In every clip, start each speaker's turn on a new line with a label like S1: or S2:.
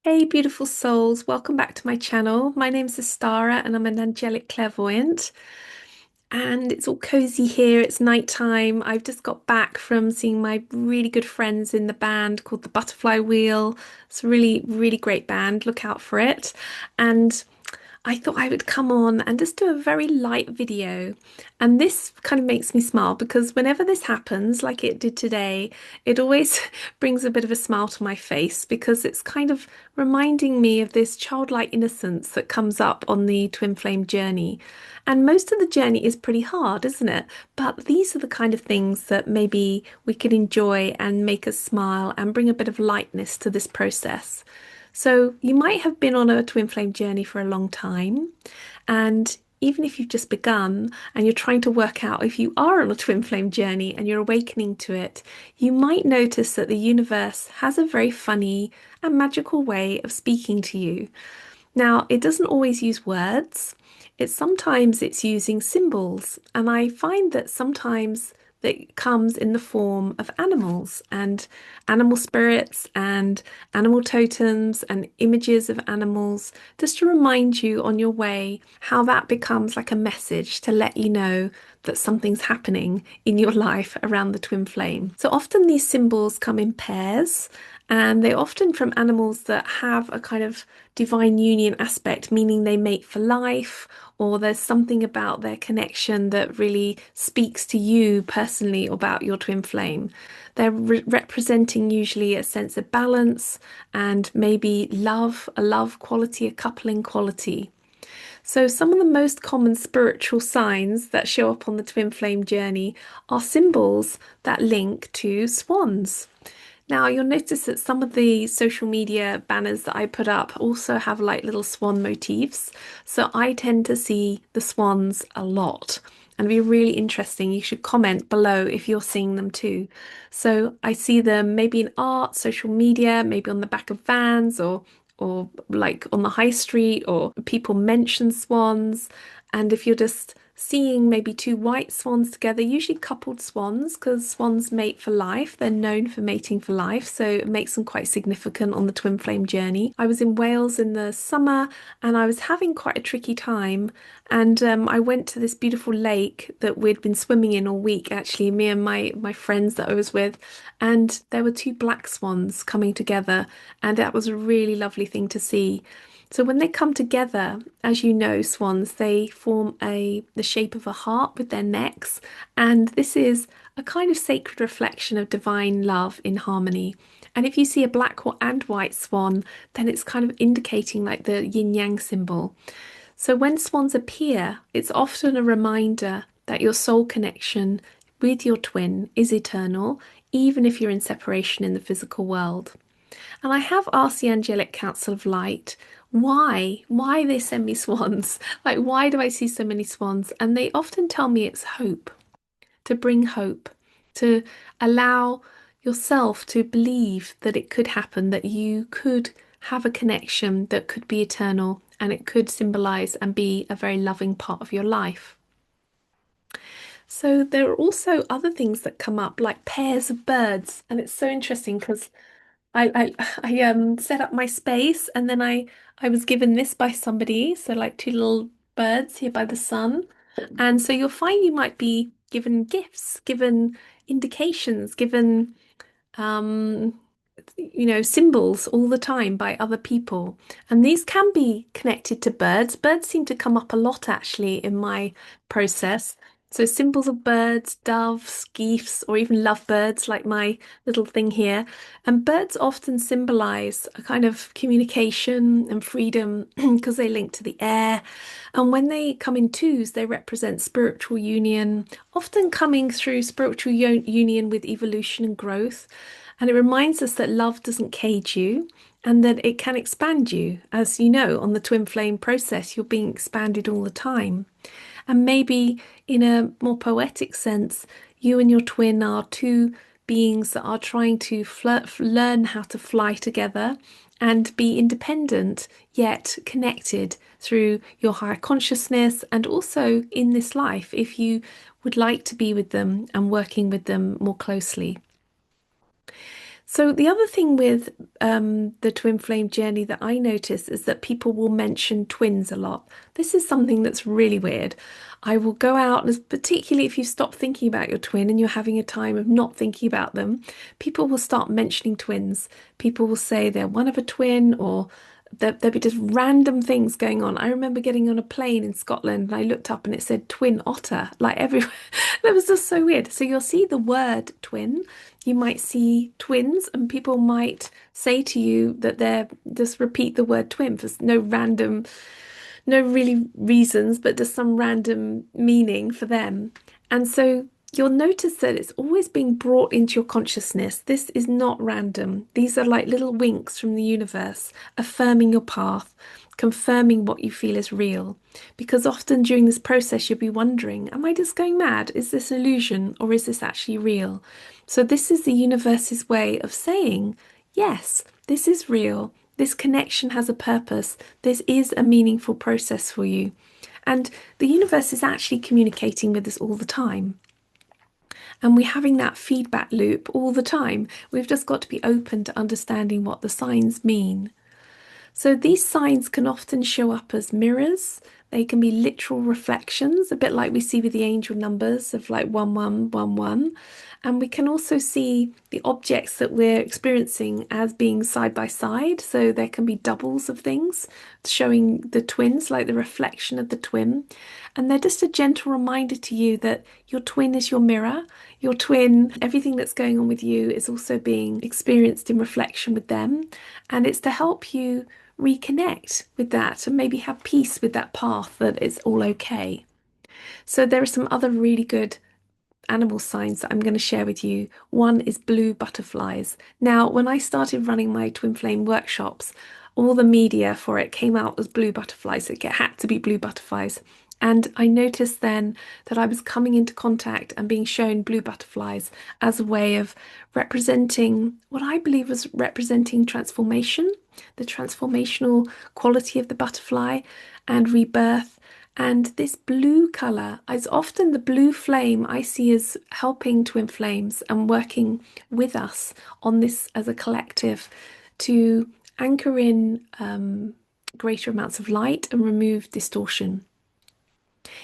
S1: Hey, beautiful souls, welcome back to my channel. My name's Astara and I'm an angelic clairvoyant. And it's all cozy here. It's nighttime. I've just got back from seeing my really good friends in the band called the Butterfly Wheel. It's a really, really great band. Look out for it. And I thought I would come on and just do a very light video. And this kind of makes me smile because whenever this happens, like it did today, it always brings a bit of a smile to my face because it's kind of reminding me of this childlike innocence that comes up on the twin flame journey. And most of the journey is pretty hard, isn't it? But these are the kind of things that maybe we could enjoy and make us smile and bring a bit of lightness to this process. So you might have been on a twin flame journey for a long time, and even if you've just begun and you're trying to work out if you are on a twin flame journey and you're awakening to it, you might notice that the universe has a very funny and magical way of speaking to you. Now, it doesn't always use words. It's using symbols, and I find that sometimes that comes in the form of animals and animal spirits and animal totems and images of animals, just to remind you on your way how that becomes like a message to let you know that something's happening in your life around the twin flame. So often these symbols come in pairs, and they're often from animals that have a kind of divine union aspect, meaning they mate for life, or there's something about their connection that really speaks to you personally about your twin flame. They're representing usually a sense of balance and maybe love, a love quality, a coupling quality. So, some of the most common spiritual signs that show up on the twin flame journey are symbols that link to swans. Now, you'll notice that some of the social media banners that I put up also have like little swan motifs. So I tend to see the swans a lot. And it'd be really interesting. You should comment below if you're seeing them too. So I see them maybe in art, social media, maybe on the back of vans or like on the high street, or people mention swans. And if you're just seeing maybe two white swans together, usually coupled swans, because swans mate for life. They're known for mating for life, so it makes them quite significant on the twin flame journey. I was in Wales in the summer and I was having quite a tricky time. And I went to this beautiful lake that we'd been swimming in all week, actually, me and my friends that I was with. And there were two black swans coming together, and that was a really lovely thing to see. So when they come together, as you know, swans, they form the shape of a heart with their necks, and this is a kind of sacred reflection of divine love in harmony. And if you see a black and white swan, then it's kind of indicating like the yin yang symbol. So when swans appear, it's often a reminder that your soul connection with your twin is eternal, even if you're in separation in the physical world. And I have asked the Angelic Council of Light why they send me swans. Like, why do I see so many swans? And they often tell me it's hope, to bring hope, to allow yourself to believe that it could happen, that you could have a connection that could be eternal and it could symbolize and be a very loving part of your life. So there are also other things that come up, like pairs of birds, and it's so interesting because I set up my space, and then I was given this by somebody, so like two little birds here by the sun. And so you'll find you might be given gifts, given indications, given um symbols all the time by other people. And these can be connected to birds. Birds seem to come up a lot actually in my process. So symbols of birds, doves, geese, or even lovebirds, like my little thing here. And birds often symbolize a kind of communication and freedom because they link to the air. And when they come in twos, they represent spiritual union, often coming through spiritual union with evolution and growth. And it reminds us that love doesn't cage you and that it can expand you. As you know, on the twin flame process, you're being expanded all the time. And maybe in a more poetic sense, you and your twin are two beings that are trying to learn how to fly together and be independent yet connected through your higher consciousness and also in this life if you would like to be with them and working with them more closely. So the other thing with the twin flame journey that I notice is that people will mention twins a lot. This is something that's really weird. I will go out, and particularly if you stop thinking about your twin and you're having a time of not thinking about them, people will start mentioning twins. People will say they're one of a twin, or there'll be just random things going on. I remember getting on a plane in Scotland and I looked up and it said twin otter, like everywhere. That was just so weird. So you'll see the word twin. You might see twins, and people might say to you that they're just repeat the word twin for no really reasons, but just some random meaning for them. And so you'll notice that it's always being brought into your consciousness. This is not random. These are like little winks from the universe, affirming your path, confirming what you feel is real. Because often during this process, you'll be wondering, am I just going mad? Is this an illusion, or is this actually real? So this is the universe's way of saying, yes, this is real. This connection has a purpose. This is a meaningful process for you. And the universe is actually communicating with us all the time. And we're having that feedback loop all the time. We've just got to be open to understanding what the signs mean. So these signs can often show up as mirrors. They can be literal reflections, a bit like we see with the angel numbers of like 1111. And we can also see the objects that we're experiencing as being side by side. So there can be doubles of things showing the twins, like the reflection of the twin. And they're just a gentle reminder to you that your twin is your mirror. Your twin, everything that's going on with you is also being experienced in reflection with them. And it's to help you reconnect with that and maybe have peace with that path, that it's all okay. So there are some other really good animal signs that I'm going to share with you. One is blue butterflies. Now, when I started running my twin flame workshops, all the media for it came out as blue butterflies. It had to be blue butterflies. And I noticed then that I was coming into contact and being shown blue butterflies as a way of representing what I believe was representing transformation, the transformational quality of the butterfly and rebirth. And this blue colour is often the blue flame I see as helping twin flames and working with us on this as a collective to anchor in greater amounts of light and remove distortion.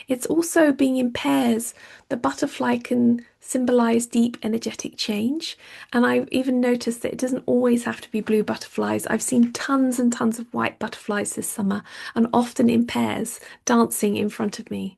S1: It's also being in pairs. The butterfly can symbolize deep energetic change. And I've even noticed that it doesn't always have to be blue butterflies. I've seen tons and tons of white butterflies this summer, and often in pairs, dancing in front of me.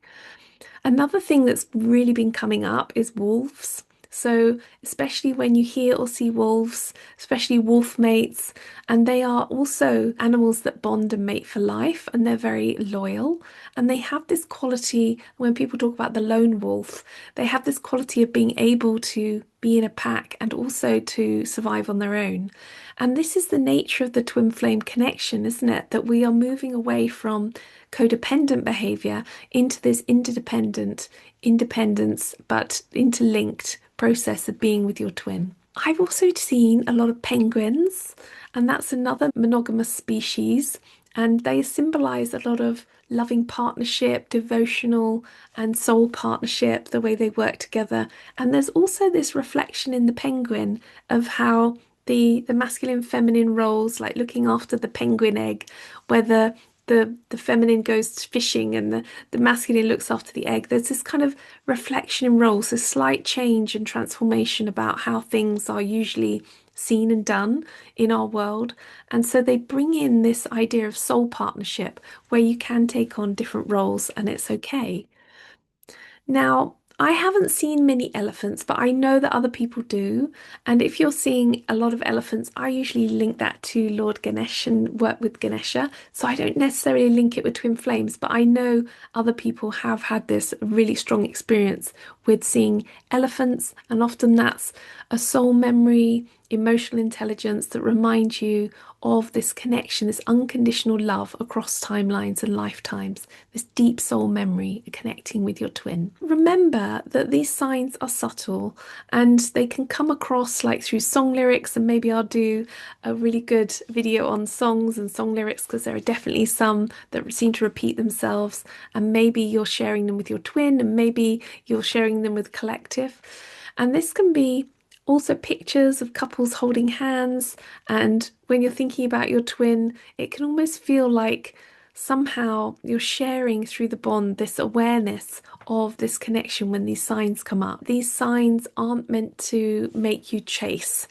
S1: Another thing that's really been coming up is wolves. So, especially when you hear or see wolves, especially wolf mates, and they are also animals that bond and mate for life, and they're very loyal. And they have this quality, when people talk about the lone wolf, they have this quality of being able to be in a pack and also to survive on their own. And this is the nature of the twin flame connection, isn't it? That we are moving away from codependent behavior into this interdependent, independence, but interlinked process of being with your twin. I've also seen a lot of penguins, and that's another monogamous species, and they symbolize a lot of loving partnership, devotional and soul partnership, the way they work together. And there's also this reflection in the penguin of how the masculine feminine roles, like looking after the penguin egg, whether the feminine goes fishing and the masculine looks after the egg. There's this kind of reflection in roles, a slight change and transformation about how things are usually seen and done in our world. And so they bring in this idea of soul partnership where you can take on different roles and it's okay. Now, I haven't seen many elephants, but I know that other people do. And if you're seeing a lot of elephants, I usually link that to Lord Ganesh and work with Ganesha. So I don't necessarily link it with twin flames, but I know other people have had this really strong experience with seeing elephants. And often that's a soul memory, emotional intelligence that reminds you of this connection, this unconditional love across timelines and lifetimes, this deep soul memory connecting with your twin. Remember that these signs are subtle and they can come across like through song lyrics, and maybe I'll do a really good video on songs and song lyrics because there are definitely some that seem to repeat themselves, and maybe you're sharing them with your twin and maybe you're sharing them with collective. And this can be Also, pictures of couples holding hands. And when you're thinking about your twin, it can almost feel like somehow you're sharing through the bond this awareness of this connection when these signs come up. These signs aren't meant to make you chase.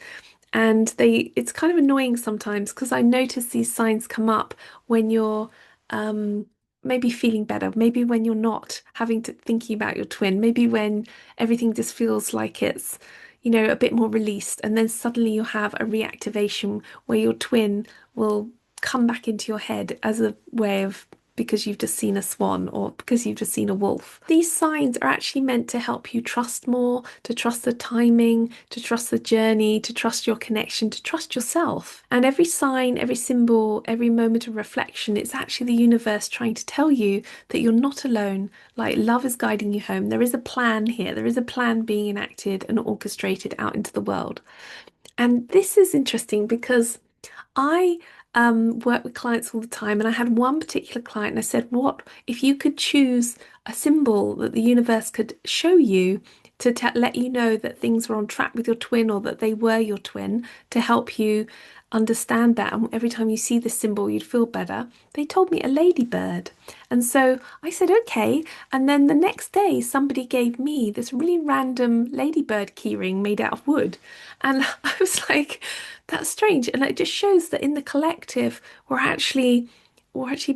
S1: And it's kind of annoying sometimes because I notice these signs come up when you're um, maybe feeling better, maybe when you're not having to thinking about your twin, maybe when everything just feels like it's, a bit more released, and then suddenly you have a reactivation where your twin will come back into your head as a way of because you've just seen a swan or because you've just seen a wolf. These signs are actually meant to help you trust more, to trust the timing, to trust the journey, to trust your connection, to trust yourself. And every sign, every symbol, every moment of reflection, it's actually the universe trying to tell you that you're not alone. Like love is guiding you home. There is a plan here. There is a plan being enacted and orchestrated out into the world. And this is interesting because I work with clients all the time, and I had one particular client, and I said, "What if you could choose a symbol that the universe could show you to let you know that things were on track with your twin or that they were your twin to help you understand that? And every time you see this symbol, you'd feel better." They told me a ladybird. And so I said, "Okay." And then the next day, somebody gave me this really random ladybird keyring made out of wood. And I was like, that's strange. And it just shows that in the collective, we're actually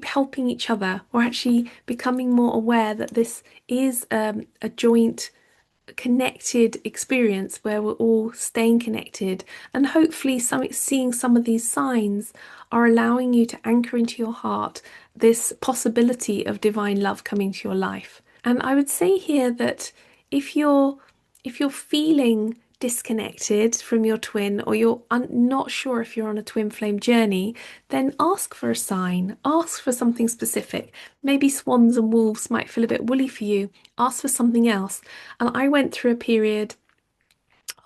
S1: helping each other. We're actually becoming more aware that this is a joint connected experience where we're all staying connected, and hopefully seeing some of these signs are allowing you to anchor into your heart this possibility of divine love coming to your life. And I would say here that if you're if you're feeling disconnected from your twin, or you're not sure if you're on a twin flame journey, then ask for a sign, ask for something specific. Maybe swans and wolves might feel a bit woolly for you. Ask for something else. And I went through a period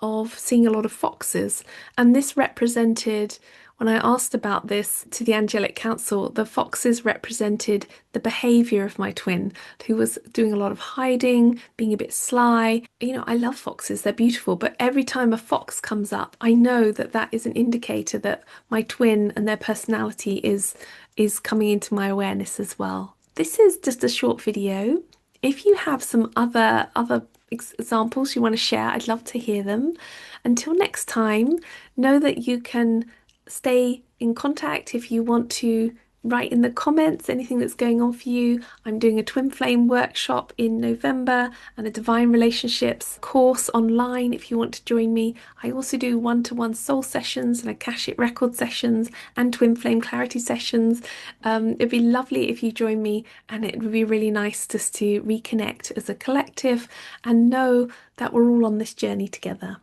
S1: of seeing a lot of foxes, and this represented, when I asked about this to the Angelic Council, the foxes represented the behavior of my twin, who was doing a lot of hiding, being a bit sly. I love foxes, they're beautiful, but every time a fox comes up, I know that that is an indicator that my twin and their personality is coming into my awareness as well. This is just a short video. If you have some other examples you want to share, I'd love to hear them. Until next time, know that you can stay in contact if you want to write in the comments anything that's going on for you. I'm doing a twin flame workshop in November and a divine relationships course online if you want to join me. I also do one-to-one soul sessions and Akashic record sessions and twin flame clarity sessions. It'd be lovely if you join me, and it would be really nice just to reconnect as a collective and know that we're all on this journey together.